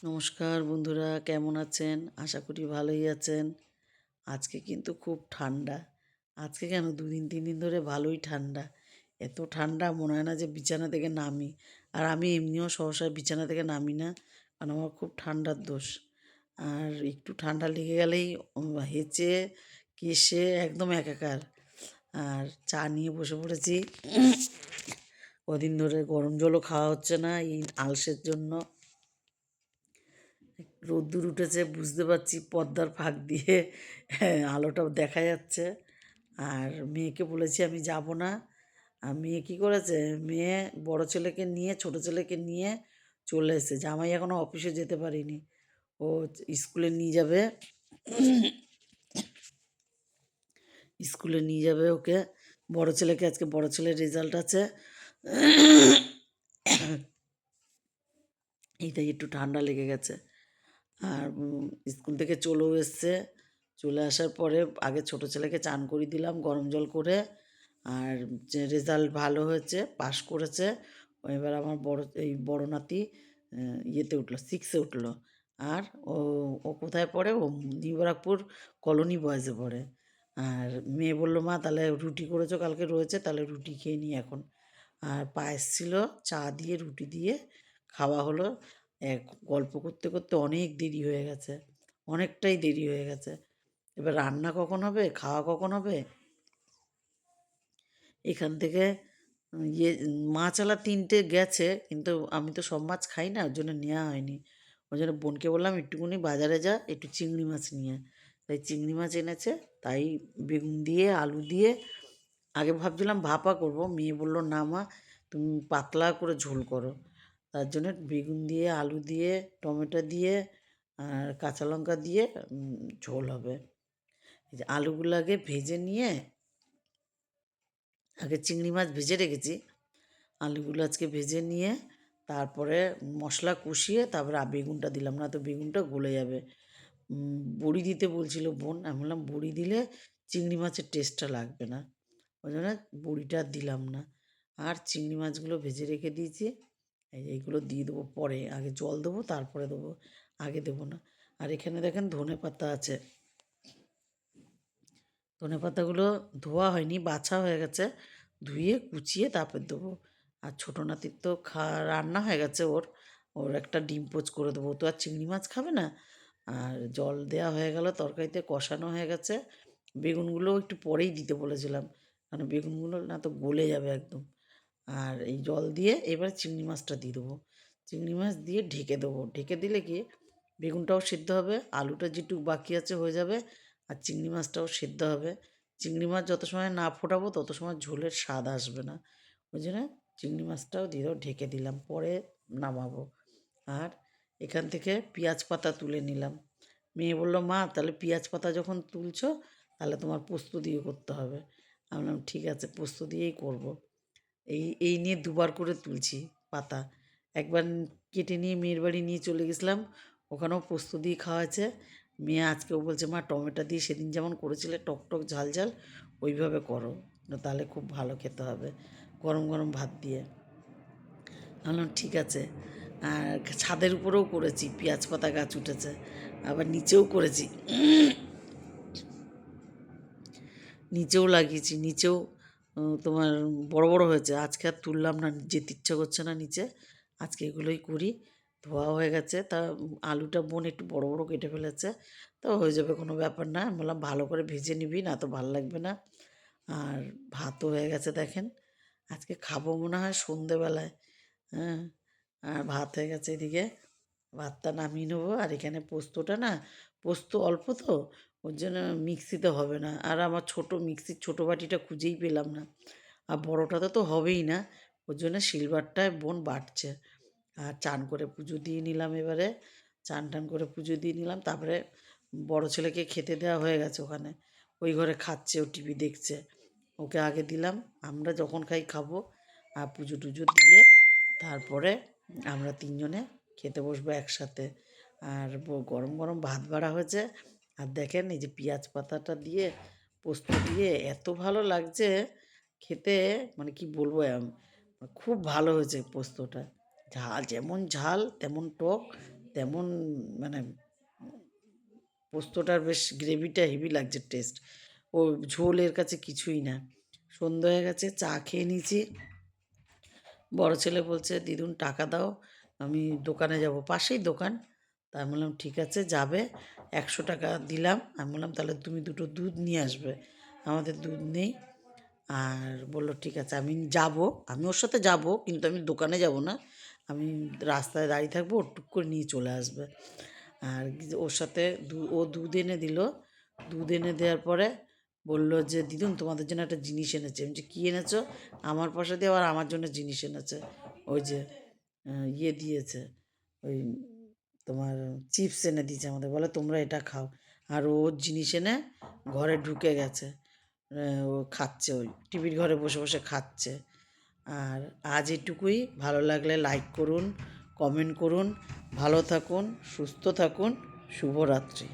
নমস্কার বন্ধুরা, কেমন আছেন? আশা করি ভালোই আছেন। আজকে কিন্তু খুব ঠান্ডা। আজকে কেন ২ দিন ৩ দিন ধরে ভালোই ঠান্ডা। এত ঠান্ডা মনে হয় না যে বিছানা থেকে নামি। আর আমি এমনিও সহসা বিছানা থেকে নামি না, কারণ আমার খুব ঠান্ডার দোষ। আর একটু ঠান্ডা লেগে গেলেই হেঁচে কেশে একদম একাকার। আর চা নিয়ে বসে পড়েছি। কদিন ধরে গরম জলও খাওয়া হচ্ছে না এই আলসের জন্য। রোদ্দুর উঠেছে বুঝতে পারছি, পর্দার ফাঁক দিয়ে আলোটাও দেখা যাচ্ছে। আর মেয়েকে বলেছি আমি যাব না। আর মেয়ে কী করেছে, মেয়ে বড় ছেলেকে নিয়ে ছোট ছেলেকে নিয়ে চলে এসেছে। জামাই এখনও অফিসে যেতে পারিনি, ও স্কুলে নিয়ে যাবে। স্কুলে নিয়ে যাবে ওকে, বড় ছেলেকে। আজকে বড় ছেলের রেজাল্ট আছে। এইটাই একটু ঠান্ডা লেগে গেছে। আর স্কুল থেকে চলেও এসছে। চলে আসার পরে আগে ছোটো ছেলেকে চান করিয়ে দিলাম গরম জল করে। আর যে রেজাল্ট ভালো হয়েছে, পাশ করেছে। এবার আমার বড় নাতি ইয়েতে উঠলো, 6-এ উঠলো। আর ও ও কোথায় পড়ে? ও নিউ ব্যারাকপুর কলোনি বয়েজে পড়ে। আর মেয়ে বলল, মা তাহলে রুটি করেছো, কালকে রয়েছে, তাহলে রুটি খেয়ে নিই এখন। আর পায়েস ছিল, চা দিয়ে রুটি দিয়ে খাওয়া হলো। এক গল্প করতে করতে অনেক দেরি হয়ে গেছে, অনেকটাই দেরি হয়ে গেছে। এবার রান্না কখন হবে, খাওয়া কখন হবে? এখান থেকে মাছওয়ালা 3টে গেছে, কিন্তু আমি তো সব মাছ খাই না, ওর জন্য নেওয়া হয়নি। ওই জন্য বোনকে বললাম একটুকুনি বাজারে যা, একটু চিংড়ি মাছ নিয়ে। তাই চিংড়ি মাছ এনেছে। তাই বেগুন দিয়ে আলু দিয়ে আগে ভাবছিলাম ভাপা করব, মেয়ে বলল না মা, তুমি পাতলা করে ঝোল করো। তার জন্য বেগুন দিয়ে আলু দিয়ে টমেটো দিয়ে আর কাঁচা লঙ্কা দিয়ে ঝোল হবে। এই যে আলুগুলো আগে ভেজে নিয়ে, আগে চিংড়ি মাছ ভেজে রেখেছি, আলুগুলো আজকে ভেজে নিয়ে তারপরে মশলা কষিয়ে তারপরে বেগুনটা দিলাম, না তো বেগুনটা গলে যাবে। বড়ি দিতে বলছিল বোন, আমি বললাম বড়ি দিলে চিংড়ি মাছের টেস্টটা লাগবে না, ওই জন্য বড়িটা আর দিলাম না। আর চিংড়ি মাছগুলো ভেজে রেখে দিয়েছি, এইগুলো দিয়ে দেবো পরে, আগে জল দেবো তারপরে দেবো, আগে দেবো না। আর এখানে দেখেন ধনে পাতা আছে, ধনে পাতাগুলো ধোয়া হয়নি, বাছা হয়ে গেছে, ধুয়ে কুচিয়ে তারপর দেবো। আর ছোটো নাতির তো রান্না হয়ে গেছে, ওর ওর একটা ডিম পোচ করে দেবো, ও তো আর চিংড়ি মাছ খাবে না। আর জল দেওয়া হয়ে গেল, তরকারিতে কষানো হয়ে গেছে। বেগুনগুলোও একটু পরেই দিতে বলেছিলাম, কারণ বেগুনগুলো না তো গলে যাবে একদম। আর এই জল দিয়ে এবার চিংড়ি মাছটা দিয়ে দেবো, চিংড়ি মাছ দিয়ে ঢেকে দেবো। ঢেকে দিলে কি বেগুনটাও সিদ্ধ হবে, আলুটা যেটুকু বাকি আছে হয়ে যাবে, আর চিংড়ি মাছটাও সিদ্ধ হবে। চিংড়ি মাছ যত সময় না ফোটাবো তত সময় ঝোলের স্বাদ আসবে না, ওই জন্য চিংড়ি মাছটাও দিয়ে ঢেকে দিলাম, পরে নামাবো। আর এখান থেকে পেঁয়াজ পাতা তুলে নিলাম। মেয়ে বলল, মা তাহলে পেঁয়াজ পাতা যখন তুলছো তাহলে তোমার পোস্ত দিয়ে করতে হবে। আমি বললাম ঠিক আছে, পোস্ত দিয়েই করব। এই এই নিয়ে দুবার করে তুলছি পাতা। একবার কেটে নিয়ে মেয়ের বাড়ি নিয়ে চলে গেছিলাম, ওখানেও পোস্ত দিয়ে খাওয়াছে। মেয়ে আজকেও বলছে, মা টমেটো দিয়ে সেদিন যেমন করেছিলে টক টক ঝাল ঝাল, ওইভাবে করো, তাহলে খুব ভালো খেতে হবে গরম গরম ভাত দিয়ে। আমি বললাম ঠিক আছে। আর ছাদের উপরেও করেছি, পেঁয়াজ পাতা গাছ উঠেছে, আবার নিচেও করেছি, নিচেও লাগিয়েছি, নিচেও তোমার বড় বড় হয়েছে। আজকে আর তুললাম না, যেতে ইচ্ছা করছে না নিচে, আজকে এগুলোই করি। ধোয়া হয়ে গেছে, তা আলুটা বোন একটু বড় বড় কেটে ফেলেছে, তো হয়ে যাবে, কোনো ব্যাপার না। আমি বললাম ভালো করে ভেজে নিবি, না তো ভালো লাগবে না। আর ভাতও হয়ে গেছে দেখেন, আজকে খাবো মনে হয় সন্ধেবেলায়। হ্যাঁ, আর ভাত হয়ে গেছে এদিকে, ভাতটা নামিয়ে নেবো। আর এখানে পোস্তটা না, পোস্ত অল্প তো, ওর জন্য মিক্সিতে হবে না। আর আমার মিক্সির ছোটো বাটিটা খুঁজেই পেলাম না, আর বড়োটাতে তো হবেই না, ওর জন্য সিলভারটায় বোন বাটছে। আর চান করে পুজো দিয়ে নিলাম, এবারে চান টান করে পুজো দিয়ে নিলাম। তারপরে বড় ছেলেকে খেতে দেওয়া হয়ে গেছে ওখানে, ওই ঘরে খাচ্ছে, ও টিভি দেখছে, ওকে আগে দিলাম। আমরা যখন খাই খাবো, আর পুজো টুজো দিয়ে তারপরে আমরা 3জনে খেতে বসবো একসাথে। আর গরম গরম ভাত বাড়া হয়েছে। আর দেখেন এই যে পেঁয়াজ পাতাটা দিয়ে পোস্ত দিয়ে এত ভালো লাগছে খেতে, মানে কি বলবো, খুব ভালো হয়েছে পোস্তটা। ঝাল যেমন ঝাল তেমন টক, তেমন মানে পোস্তটার বেশ গ্রেভিটা হেভি লাগছে টেস্ট। ও ঝোলের কাছে কিছুই না। সন্ধ্যা হয়ে গেছে, চা খেয়ে নিয়েছি। বড় ছেলে বলছে, দিদুন টাকা দাও, আমি দোকানে যাব, পাশেই দোকান। তা আমি বললাম ঠিক আছে যাবে, 100 টাকা দিলাম। আমি বললাম তাহলে তুমি দুটো দুধ নিয়ে আসবে, আমাদের দুধ নেই। আর বললো ঠিক আছে আমি যাব, আমি ওর সাথে যাব, কিন্তু আমি দোকানে যাব না, আমি রাস্তায় দাঁড়িয়ে থাকবো, ও টুক করে নিয়ে চলে আসবে। আর ওর সাথে ও দুধ এনে দিল। দুধ এনে দেওয়ার পরে বললো যে দিদুন তোমাদের জন্য একটা জিনিস এনেছে। আমি যে কী এনেছো? আমার পয়সা দিয়ে আবার আমার জন্য জিনিস এনেছে। ওই যে ইয়ে দিয়েছে, ওই তোমার চিপস এনে দিয়েছে আমাদের, বলে তোমরা এটা খাও। আর ও জিনিস এনে ঘরে ঢুকে গেছে, ও খাচ্ছে, ওই টিভির ঘরে বসে বসে খাচ্ছে। আর আজ এটুকুই। ভালো লাগলে লাইক করুন, কমেন্ট করুন, ভালো থাকুন, সুস্থ থাকুন, শুভরাত্রি।